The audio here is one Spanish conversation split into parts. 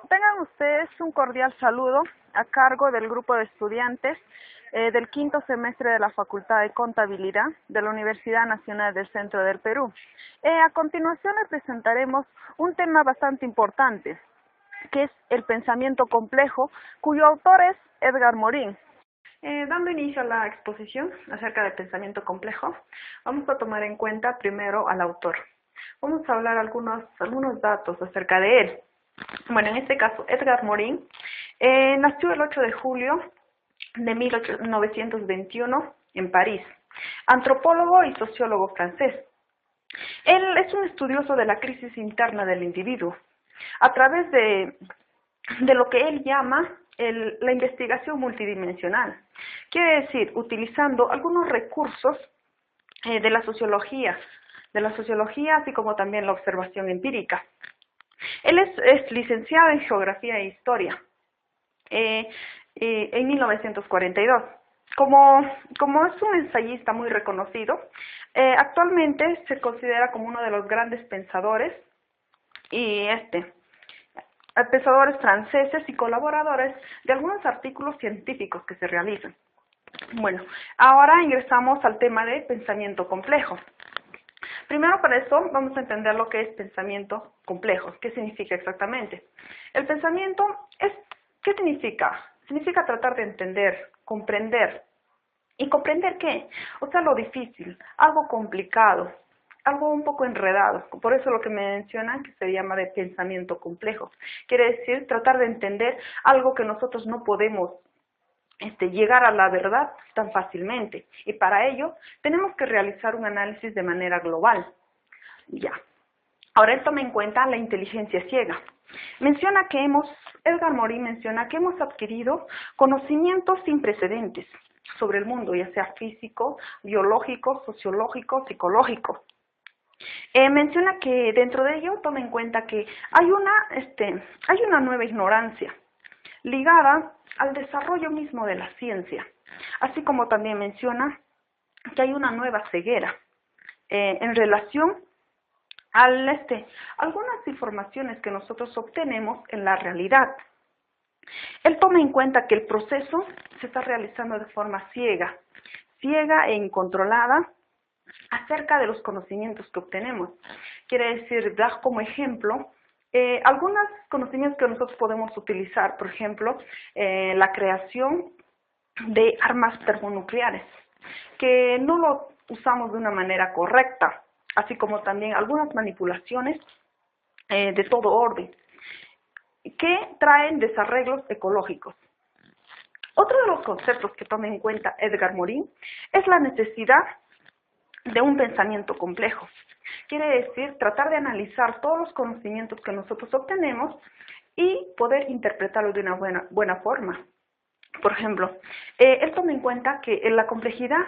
Tengan ustedes un cordial saludo a cargo del grupo de estudiantes del quinto semestre de la Facultad de Contabilidad de la Universidad Nacional del Centro del Perú. A continuación les presentaremos un tema bastante importante, que es el pensamiento complejo, cuyo autor es Edgar Morin. Dando inicio a la exposición acerca del pensamiento complejo, vamos a tomar en cuenta primero al autor. Vamos a hablar algunos datos acerca de él. Bueno, en este caso, Edgar Morin nació el 8 de julio de 1921 en París, antropólogo y sociólogo francés. Él es un estudioso de la crisis interna del individuo, a través de lo que él llama la investigación multidimensional. Quiere decir, utilizando algunos recursos de la sociología, así como también la observación empírica. Él es licenciado en Geografía e Historia en 1942. Como es un ensayista muy reconocido, actualmente se considera como uno de los grandes pensadores y pensadores franceses y colaboradores de algunos artículos científicos que se realizan. Bueno, ahora ingresamos al tema de pensamiento complejo. Primero, para eso vamos a entender lo que es pensamiento complejo. ¿Qué significa exactamente? El pensamiento ¿qué significa? Significa tratar de entender, comprender. ¿Y comprender qué? O sea, lo difícil, algo complicado, algo un poco enredado. Por eso lo que me mencionan que se llama de pensamiento complejo. Quiere decir tratar de entender algo que nosotros no podemos llegar a la verdad tan fácilmente. Y para ello tenemos que realizar un análisis de manera global. Ya. Ahora él toma en cuenta la inteligencia ciega. Edgar Morin menciona que hemos adquirido conocimientos sin precedentes sobre el mundo, ya sea físico, biológico, sociológico, psicológico. Menciona que dentro de ello toma en cuenta que hay una nueva ignorancia ligada al desarrollo mismo de la ciencia, así como también menciona que hay una nueva ceguera en relación a algunas informaciones que nosotros obtenemos en la realidad. Él toma en cuenta que el proceso se está realizando de forma ciega e incontrolada acerca de los conocimientos que obtenemos. Quiere decir, da como ejemplo algunos conocimientos que nosotros podemos utilizar, por ejemplo, la creación de armas termonucleares, que no lo usamos de una manera correcta, así como también algunas manipulaciones de todo orden, que traen desarreglos ecológicos. Otro de los conceptos que toma en cuenta Edgar Morin es la necesidad de un pensamiento complejo. Quiere decir tratar de analizar todos los conocimientos que nosotros obtenemos y poder interpretarlos de una buena forma. Por ejemplo, él toma en cuenta que la complejidad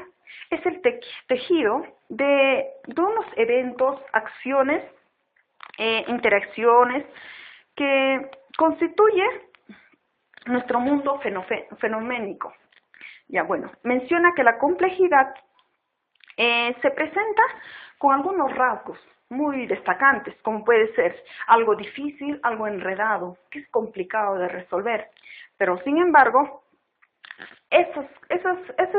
es el tejido de unos eventos, acciones, interacciones que constituye nuestro mundo fenoménico. Ya bueno, menciona que la complejidad se presenta con algunos rasgos muy destacantes, como puede ser algo difícil, algo enredado, que es complicado de resolver. Pero sin embargo, esas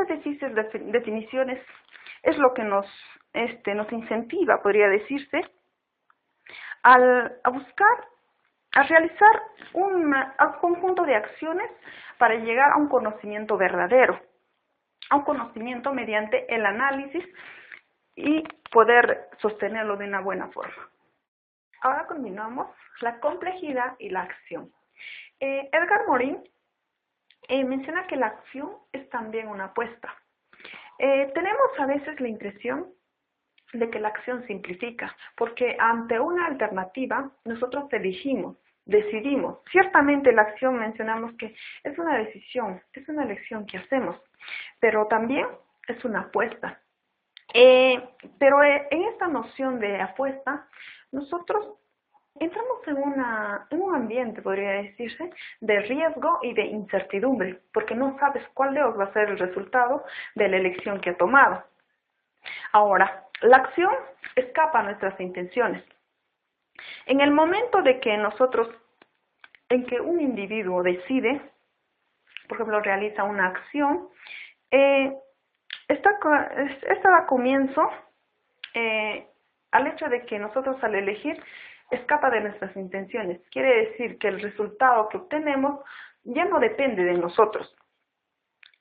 difíciles definiciones es lo que nos incentiva, podría decirse, a buscar, a realizar un conjunto de acciones para llegar a un conocimiento verdadero, a un conocimiento mediante el análisis y poder sostenerlo de una buena forma. Ahora continuamos la complejidad y la acción. Edgar Morin menciona que la acción es también una apuesta. Tenemos a veces la impresión de que la acción simplifica, porque ante una alternativa nosotros decidimos. Ciertamente la acción mencionamos que es una decisión, es una elección que hacemos, pero también es una apuesta. Pero en esta noción de apuesta, nosotros entramos en un ambiente, podría decirse, de riesgo y de incertidumbre, porque no sabes cuál de ellos va a ser el resultado de la elección que ha tomado. Ahora, la acción escapa a nuestras intenciones. En el momento de que nosotros en que un individuo decide, por ejemplo, realiza una acción, esta da comienzo al hecho de que nosotros al elegir escapa de nuestras intenciones. Quiere decir que el resultado que obtenemos ya no depende de nosotros.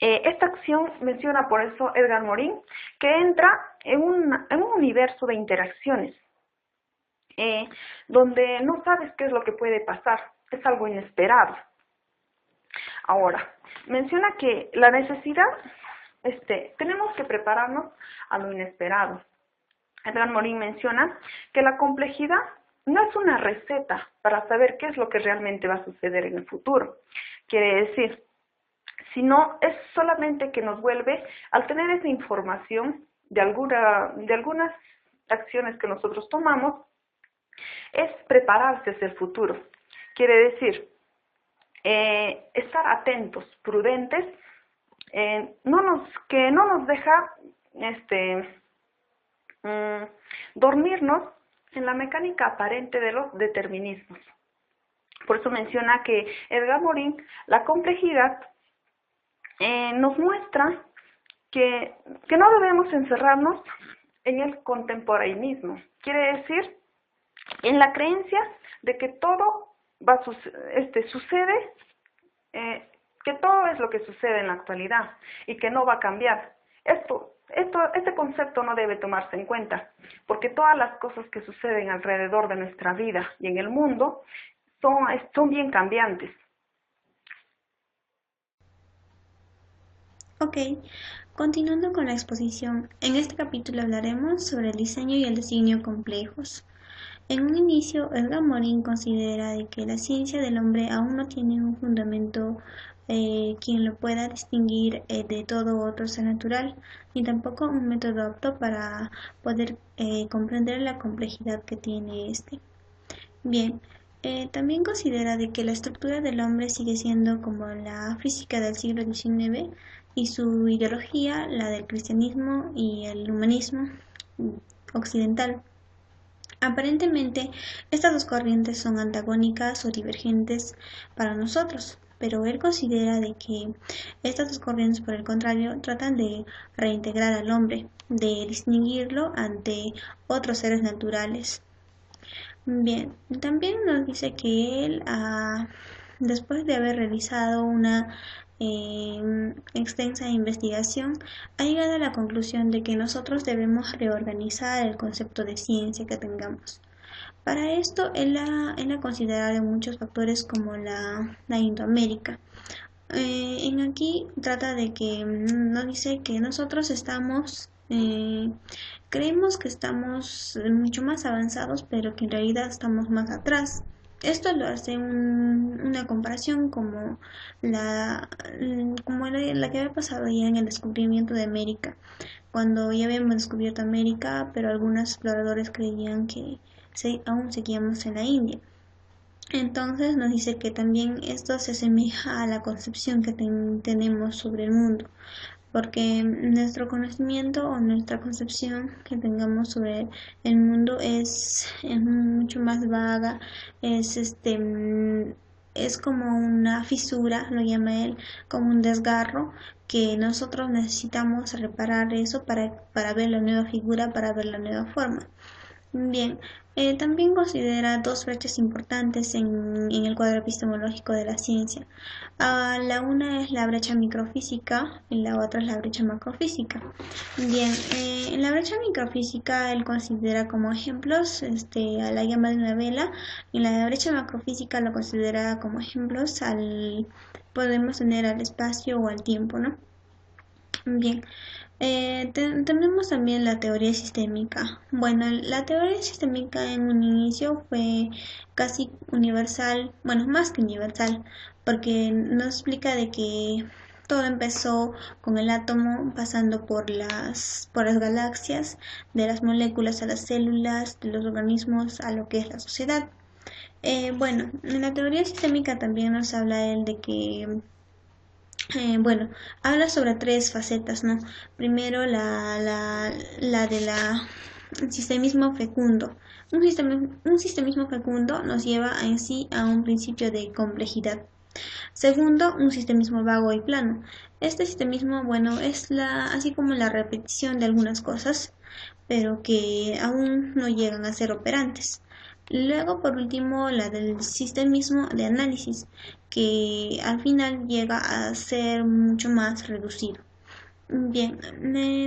Esta acción menciona por eso Edgar Morin, que entra en un universo de interacciones, donde no sabes qué es lo que puede pasar, es algo inesperado. Ahora, menciona que la necesidad, tenemos que prepararnos a lo inesperado. Edgar Morin menciona que la complejidad no es una receta para saber qué es lo que realmente va a suceder en el futuro. Quiere decir, sino es solamente que nos vuelve, al tener esa información de algunas acciones que nosotros tomamos, es prepararse hacia el futuro. Quiere decir, estar atentos, prudentes, que no nos deja dormirnos en la mecánica aparente de los determinismos. Por eso menciona que Edgar Morin, la complejidad, nos muestra que no debemos encerrarnos en el contemporaneismo. Quiere decir, en la creencia de que todo sucede, que todo es lo que sucede en la actualidad y que no va a cambiar. Este concepto no debe tomarse en cuenta, porque todas las cosas que suceden alrededor de nuestra vida y en el mundo son bien cambiantes. Ok, continuando con la exposición, en este capítulo hablaremos sobre el diseño y el designio complejos. En un inicio, Edgar Morin considera de que la ciencia del hombre aún no tiene un fundamento quien lo pueda distinguir de todo otro ser natural, ni tampoco un método apto para poder comprender la complejidad que tiene este. Bien, también considera de que la estructura del hombre sigue siendo como la física del siglo XIX y su ideología, la del cristianismo y el humanismo occidental. Aparentemente, estas dos corrientes son antagónicas o divergentes para nosotros, pero él considera de que estas dos corrientes, por el contrario, tratan de reintegrar al hombre, de distinguirlo ante otros seres naturales. Bien, también nos dice que él, después de haber realizado una extensa investigación, ha llegado a la conclusión de que nosotros debemos reorganizar el concepto de ciencia que tengamos. Para esto, él ha considerado muchos factores como la Indoamérica. En aquí trata de que nos dice que nosotros creemos que estamos mucho más avanzados, pero que en realidad estamos más atrás. Esto lo hace una comparación como la que había pasado ya en el descubrimiento de América, cuando ya habíamos descubierto América, pero algunos exploradores creían que aún seguíamos en la India. Entonces nos dice que también esto se asemeja a la concepción que tenemos sobre el mundo, porque nuestro conocimiento o nuestra concepción que tengamos sobre el mundo es mucho más vaga, es como una fisura, lo llama él, como un desgarro, que nosotros necesitamos reparar eso para ver la nueva figura, para ver la nueva forma. Bien, también considera dos brechas importantes en el cuadro epistemológico de la ciencia. La una es la brecha microfísica y la otra es la brecha macrofísica. Bien, en la brecha microfísica él considera como ejemplos a la llama de una vela, y la brecha macrofísica lo considera como ejemplos podemos tener al espacio o al tiempo, ¿no? Bien. Tenemos también la teoría sistémica. Bueno, la teoría sistémica en un inicio fue casi universal, bueno, más que universal, porque nos explica de que todo empezó con el átomo, pasando por las galaxias, de las moléculas a las células, de los organismos a lo que es la sociedad. Bueno, en la teoría sistémica también nos habla él de que bueno, habla sobre tres facetas, ¿no? Primero la del sistemismo fecundo, Un sistemismo fecundo nos lleva en sí a un principio de complejidad. Segundo, un sistemismo vago y plano. Este sistemismo, bueno, es así como la repetición de algunas cosas, pero que aún no llegan a ser operantes. Luego, por último, la del sistemismo de análisis, que al final llega a ser mucho más reducido. Bien,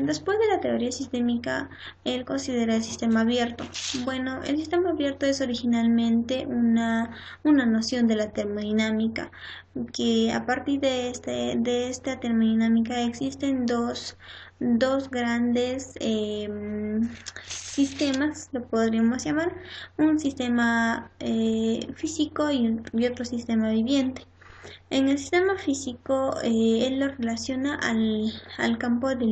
después de la teoría sistémica, él considera el sistema abierto. Bueno, el sistema abierto es originalmente una noción de la termodinámica, que a partir de esta termodinámica existen dos grandes sistemas, lo podríamos llamar, un sistema físico y otro sistema viviente. En el sistema físico, él lo relaciona al campo de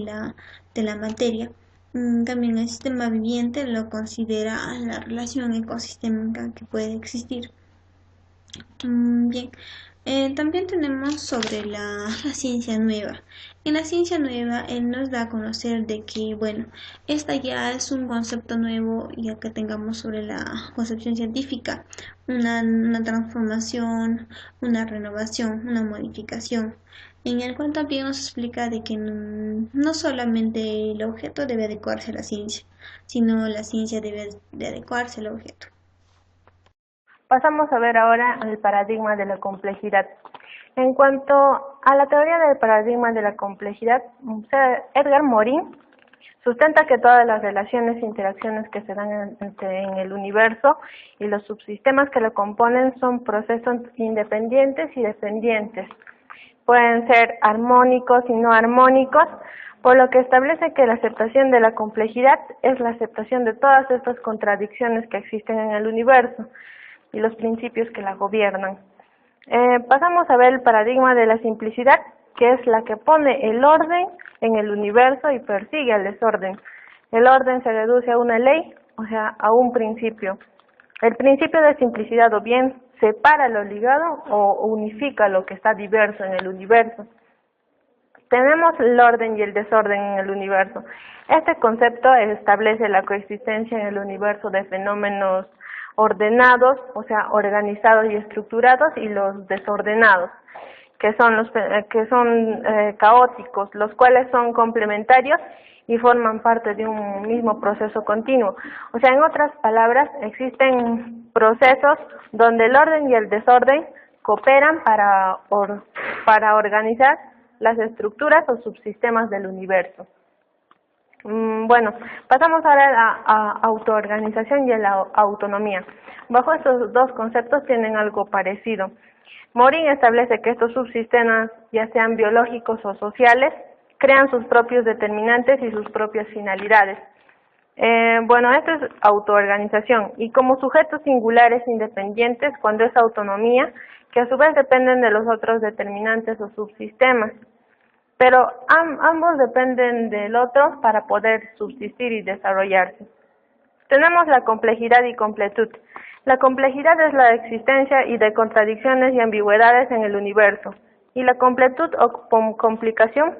la materia. En cambio, en el sistema viviente lo considera la relación ecosistémica que puede existir. Bien, también tenemos sobre la ciencia nueva. En la ciencia nueva, él nos da a conocer de que, bueno, esta ya es un concepto nuevo, ya que tengamos sobre la concepción científica, una transformación, una renovación, una modificación, en el cual también nos explica de que no solamente el objeto debe adecuarse a la ciencia, sino la ciencia debe de adecuarse al objeto. Pasamos a ver ahora el paradigma de la complejidad. En cuanto a la teoría del paradigma de la complejidad, Edgar Morin sustenta que todas las relaciones e interacciones que se dan en el universo y los subsistemas que lo componen son procesos independientes y dependientes. Pueden ser armónicos y no armónicos, por lo que establece que la aceptación de la complejidad es la aceptación de todas estas contradicciones que existen en el universo y los principios que la gobiernan. Pasamos a ver el paradigma de la simplicidad, que es la que pone el orden en el universo y persigue el desorden. El orden se reduce a una ley, o sea, a un principio. El principio de simplicidad o bien separa lo ligado o unifica lo que está diverso en el universo. Tenemos el orden y el desorden en el universo. Este concepto establece la coexistencia en el universo de fenómenos ordenados, o sea, organizados y estructurados, y los desordenados, que son caóticos, los cuales son complementarios y forman parte de un mismo proceso continuo. O sea, en otras palabras, existen procesos donde el orden y el desorden cooperan para organizar las estructuras o subsistemas del universo. Bueno, pasamos ahora a la autoorganización y a la autonomía. Bajo estos dos conceptos tienen algo parecido. Morin establece que estos subsistemas, ya sean biológicos o sociales, crean sus propios determinantes y sus propias finalidades. Bueno, esto es autoorganización, y como sujetos singulares independientes cuando es autonomía, que a su vez dependen de los otros determinantes o subsistemas. Pero ambos dependen del otro para poder subsistir y desarrollarse. Tenemos la complejidad y completud. La complejidad es la existencia y de contradicciones y ambigüedades en el universo, y la completud o complicación.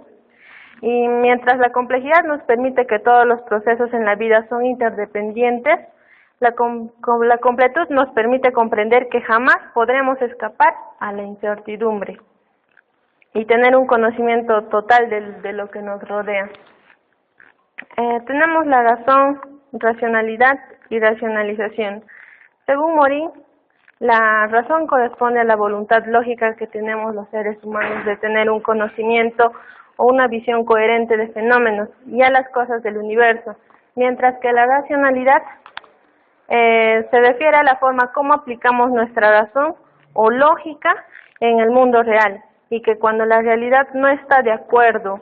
Y mientras la complejidad nos permite que todos los procesos en la vida son interdependientes, la completud nos permite comprender que jamás podremos escapar a la incertidumbre y tener un conocimiento total de lo que nos rodea. Tenemos la razón, racionalidad y racionalización. Según Morin, la razón corresponde a la voluntad lógica que tenemos los seres humanos de tener un conocimiento o una visión coherente de fenómenos y a las cosas del universo, mientras que la racionalidad se refiere a la forma como aplicamos nuestra razón o lógica en el mundo real, y que cuando la realidad no está de acuerdo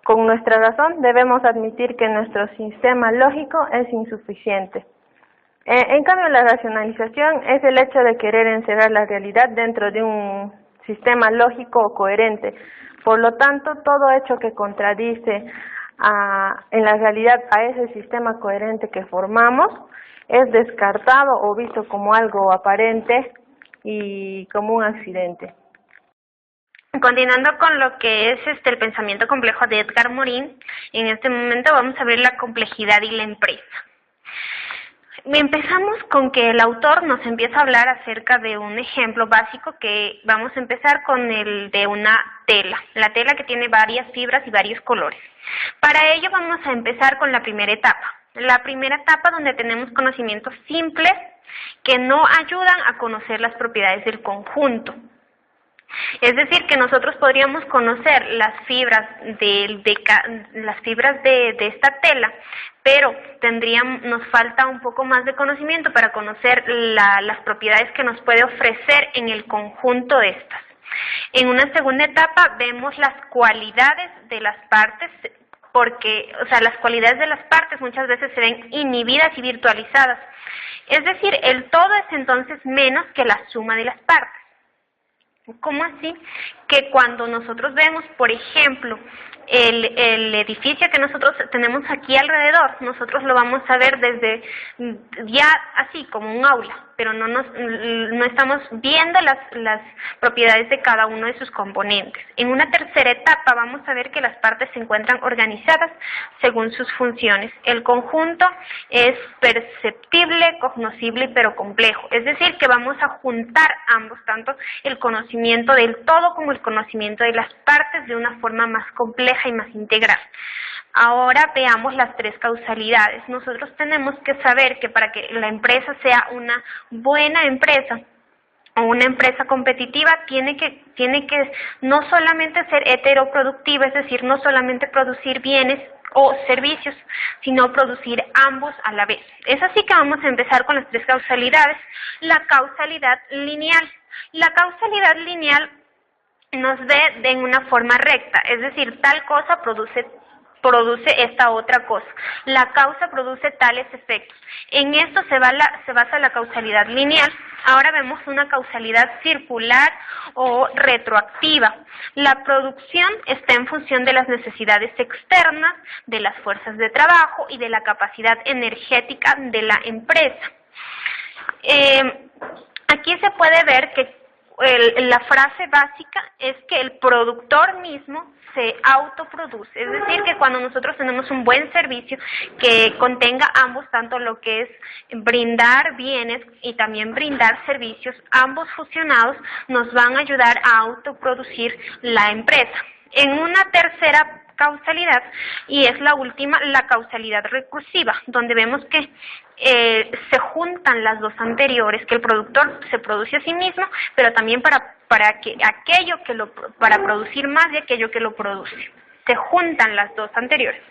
con nuestra razón, debemos admitir que nuestro sistema lógico es insuficiente. En cambio, la racionalización es el hecho de querer encerrar la realidad dentro de un sistema lógico o coherente. Por lo tanto, todo hecho que contradice en la realidad a ese sistema coherente que formamos es descartado o visto como algo aparente y como un accidente. Continuando con lo que es el pensamiento complejo de Edgar Morin, en este momento vamos a ver la complejidad y la empresa. Empezamos con que el autor nos empieza a hablar acerca de un ejemplo básico que vamos a empezar con el de una tela, la tela que tiene varias fibras y varios colores. Para ello vamos a empezar con la primera etapa. La primera etapa donde tenemos conocimientos simples que no ayudan a conocer las propiedades del conjunto. Es decir, que nosotros podríamos conocer las fibras de esta tela, pero nos falta un poco más de conocimiento para conocer las propiedades que nos puede ofrecer en el conjunto de estas. En una segunda etapa vemos las cualidades de las partes, porque, las cualidades de las partes muchas veces se ven inhibidas y virtualizadas. Es decir, el todo es entonces menos que la suma de las partes. ¿Cómo así? Que cuando nosotros vemos, por ejemplo, el edificio que nosotros tenemos aquí alrededor, nosotros lo vamos a ver desde ya así, como un aula, pero no estamos viendo las propiedades de cada uno de sus componentes. En una tercera etapa vamos a ver que las partes se encuentran organizadas según sus funciones. El conjunto es perceptible, cognoscible, pero complejo. Es decir, que vamos a juntar ambos, tanto el conocimiento del todo como el conocimiento de las partes de una forma más compleja y más integral. Ahora veamos las tres causalidades. Nosotros tenemos que saber que para que la empresa sea una buena empresa o una empresa competitiva, tiene que no solamente ser heteroproductiva, es decir, no solamente producir bienes o servicios, sino producir ambos a la vez. Es así que vamos a empezar con las tres causalidades. La causalidad lineal. La causalidad lineal nos ve en una forma recta, es decir, tal cosa produce esta otra cosa. La causa produce tales efectos. En esto se basa la causalidad lineal. Ahora vemos una causalidad circular o retroactiva. La producción está en función de las necesidades externas, de las fuerzas de trabajo y de la capacidad energética de la empresa. Aquí se puede ver que la frase básica es que el productor mismo se autoproduce, es decir, que cuando nosotros tenemos un buen servicio que contenga ambos, tanto lo que es brindar bienes y también brindar servicios, ambos fusionados nos van a ayudar a autoproducir la empresa. En una tercera causalidad, y es la última, la causalidad recursiva, donde vemos que se juntan las dos anteriores, que el productor se produce a sí mismo, pero también para producir más de aquello que lo produce. Se juntan las dos anteriores.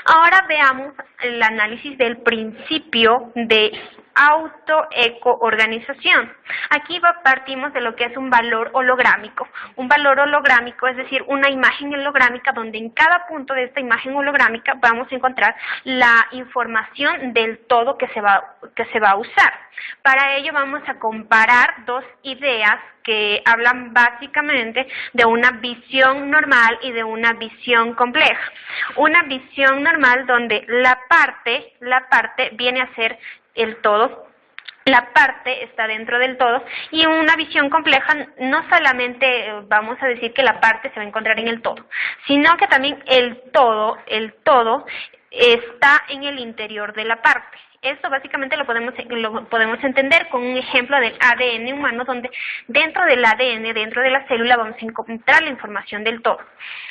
Ahora veamos el análisis del principio de autoecoorganización. Aquí partimos de lo que es un valor holográmico. Un valor holográmico, es decir, una imagen holográmica donde en cada punto de esta imagen holográmica vamos a encontrar la información del todo que se va a usar. Para ello vamos a comparar dos ideas que hablan básicamente de una visión normal y de una visión compleja. Una visión normal donde la parte viene a ser el todo, la parte está dentro del todo, y en una visión compleja no solamente vamos a decir que la parte se va a encontrar en el todo, sino que también el todo está en el interior de la parte. Esto básicamente lo podemos entender con un ejemplo del ADN humano, donde dentro del ADN, dentro de la célula, vamos a encontrar la información del todo.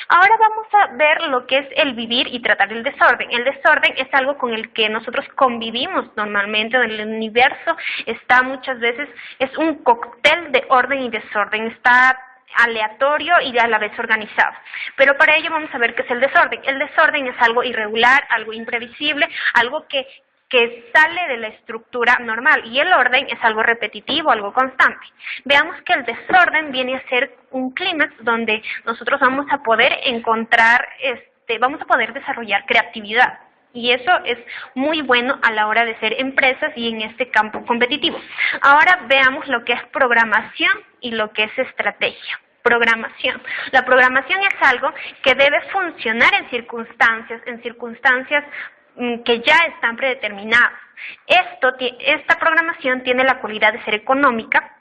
Ahora vamos a ver lo que es el vivir y tratar el desorden. El desorden es algo con el que nosotros convivimos normalmente. El universo está muchas veces, es un cóctel de orden y desorden, está aleatorio y a la vez organizado. Pero para ello vamos a ver qué es el desorden. El desorden es algo irregular, algo imprevisible, algo que sale de la estructura normal, y el orden es algo repetitivo, algo constante. Veamos que el desorden viene a ser un clímax donde nosotros vamos a poder desarrollar creatividad. Y eso es muy bueno a la hora de ser empresas y en este campo competitivo. Ahora veamos lo que es programación y lo que es estrategia. Programación. La programación es algo que debe funcionar en circunstancias que ya están predeterminadas. Esta programación tiene la cualidad de ser económica,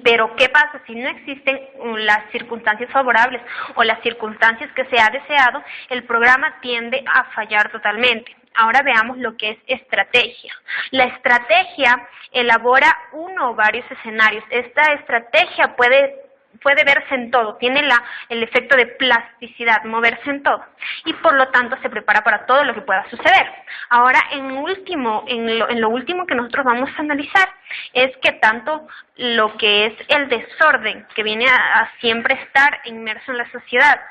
pero ¿qué pasa si no existen las circunstancias favorables o las circunstancias que se ha deseado? El programa tiende a fallar totalmente. Ahora veamos lo que es estrategia. La estrategia elabora uno o varios escenarios. Esta estrategia puede verse en todo, tiene el efecto de plasticidad, moverse en todo, y por lo tanto se prepara para todo lo que pueda suceder. Ahora, en lo último que nosotros vamos a analizar es que tanto lo que es el desorden, que viene a siempre estar inmerso en la sociedad,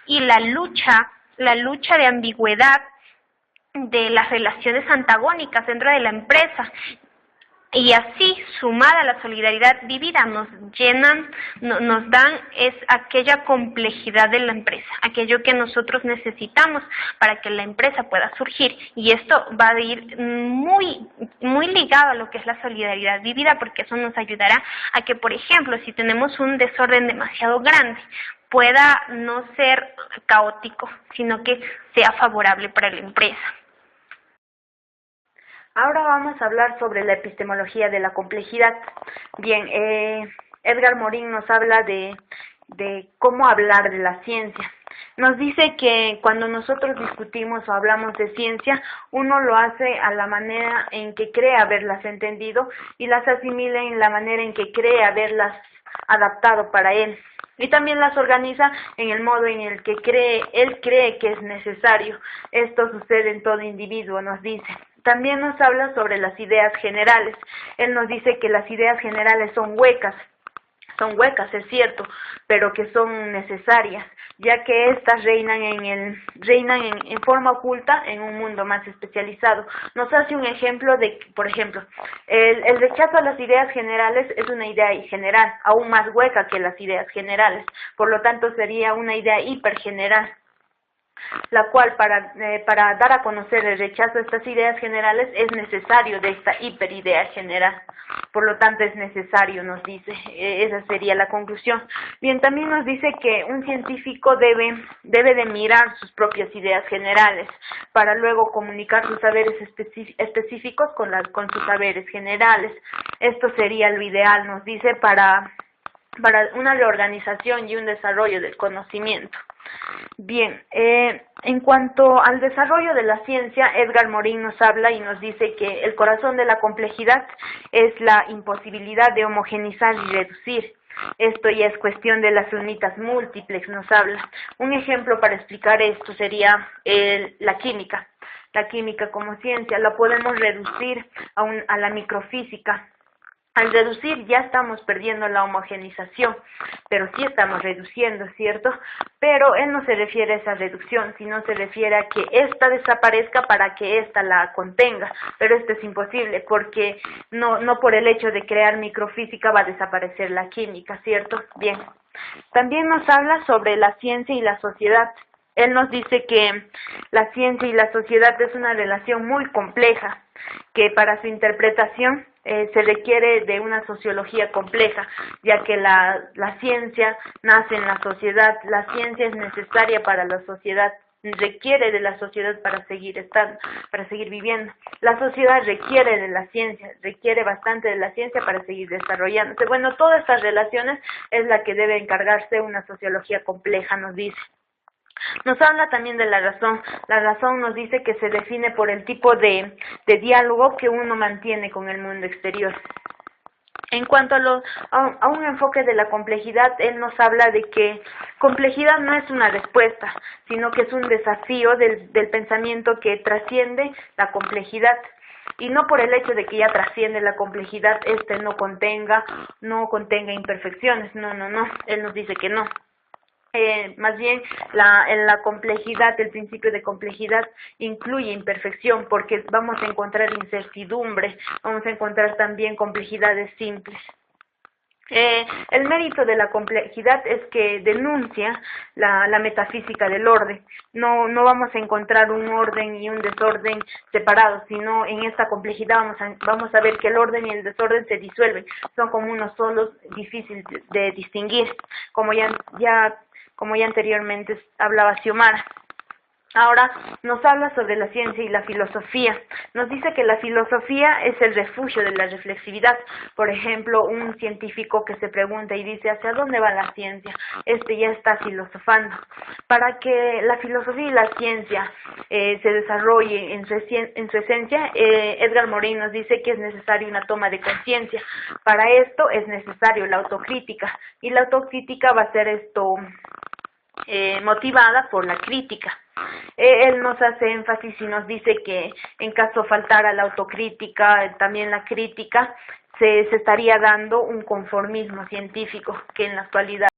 y la lucha de ambigüedad de las relaciones antagónicas dentro de la empresa, y así, sumada a la solidaridad vivida, nos dan es aquella complejidad de la empresa, aquello que nosotros necesitamos para que la empresa pueda surgir. Y esto va a ir muy ligado a lo que es la solidaridad vivida, porque eso nos ayudará a que, por ejemplo, si tenemos un desorden demasiado grande, pueda no ser caótico, sino que sea favorable para la empresa. Ahora vamos a hablar sobre la epistemología de la complejidad. Bien, Edgar Morin nos habla de cómo hablar de la ciencia. Nos dice que cuando nosotros discutimos o hablamos de ciencia, uno lo hace a la manera en que cree haberlas entendido y las asimila en la manera en que cree haberlas adaptado para él. Y también las organiza en el modo en el que él cree que es necesario. Esto sucede en todo individuo, nos dice. También nos habla sobre las ideas generales. Él nos dice que las ideas generales son huecas, es cierto, pero que son necesarias, ya que éstas reinan en forma oculta en un mundo más especializado. Nos hace un ejemplo de, por ejemplo, el rechazo a las ideas generales es una idea general, aún más hueca que las ideas generales, por lo tanto sería una idea hipergeneral, la cual para dar a conocer el rechazo a estas ideas generales es necesario de esta hiperidea general. Por lo tanto es necesario, nos dice, esa sería la conclusión. Bien, también nos dice que un científico debe de mirar sus propias ideas generales para luego comunicar sus saberes específicos con sus saberes generales. Esto sería lo ideal, nos dice, para una reorganización y un desarrollo del conocimiento. Bien, en cuanto al desarrollo de la ciencia, Edgar Morin nos habla y nos dice que el corazón de la complejidad es la imposibilidad de homogeneizar y reducir. Esto ya es cuestión de las unitas múltiples, nos habla. Un ejemplo para explicar esto sería la química. La química como ciencia la podemos reducir a la microfísica. Al reducir ya estamos perdiendo la homogenización, pero sí estamos reduciendo, ¿cierto? Pero él no se refiere a esa reducción, sino se refiere a que ésta desaparezca para que ésta la contenga, pero esto es imposible porque no por el hecho de crear microfísica va a desaparecer la química, ¿cierto? Bien, también nos habla sobre la ciencia y la sociedad. Él nos dice que la ciencia y la sociedad es una relación muy compleja, que para su interpretación se requiere de una sociología compleja, ya que la ciencia nace en la sociedad, la ciencia es necesaria para la sociedad, requiere de la sociedad para seguir estando, para seguir viviendo. La sociedad requiere de la ciencia, requiere bastante de la ciencia para seguir desarrollándose. Bueno, todas estas relaciones es la que debe encargarse una sociología compleja, nos dice. Nos habla también de la razón. La razón nos dice que se define por el tipo de diálogo que uno mantiene con el mundo exterior. En cuanto a un enfoque de la complejidad, él nos habla de que complejidad no es una respuesta, sino que es un desafío del pensamiento que trasciende la complejidad. Y no por el hecho de que ya trasciende la complejidad, no contenga imperfecciones. No. Él nos dice que no. Más bien la complejidad, el principio de complejidad incluye imperfección porque vamos a encontrar incertidumbre, vamos a encontrar también complejidades simples. El mérito de la complejidad es que denuncia la metafísica del orden. No vamos a encontrar un orden y un desorden separados, sino en esta complejidad vamos a ver que el orden y el desorden se disuelven, son como unos solos difíciles de distinguir, como ya anteriormente hablaba Xiomara. Ahora nos habla sobre la ciencia y la filosofía. Nos dice que la filosofía es el refugio de la reflexividad. Por ejemplo, un científico que se pregunta y dice ¿hacia dónde va la ciencia? Ya está filosofando. Para que la filosofía y la ciencia se desarrolle en su esencia, Edgar Morin nos dice que es necesario una toma de conciencia. Para esto es necesario la autocrítica, y la autocrítica va a ser motivada por la crítica. Él nos hace énfasis y nos dice que en caso faltara la autocrítica, también la crítica, se estaría dando un conformismo científico que en la actualidad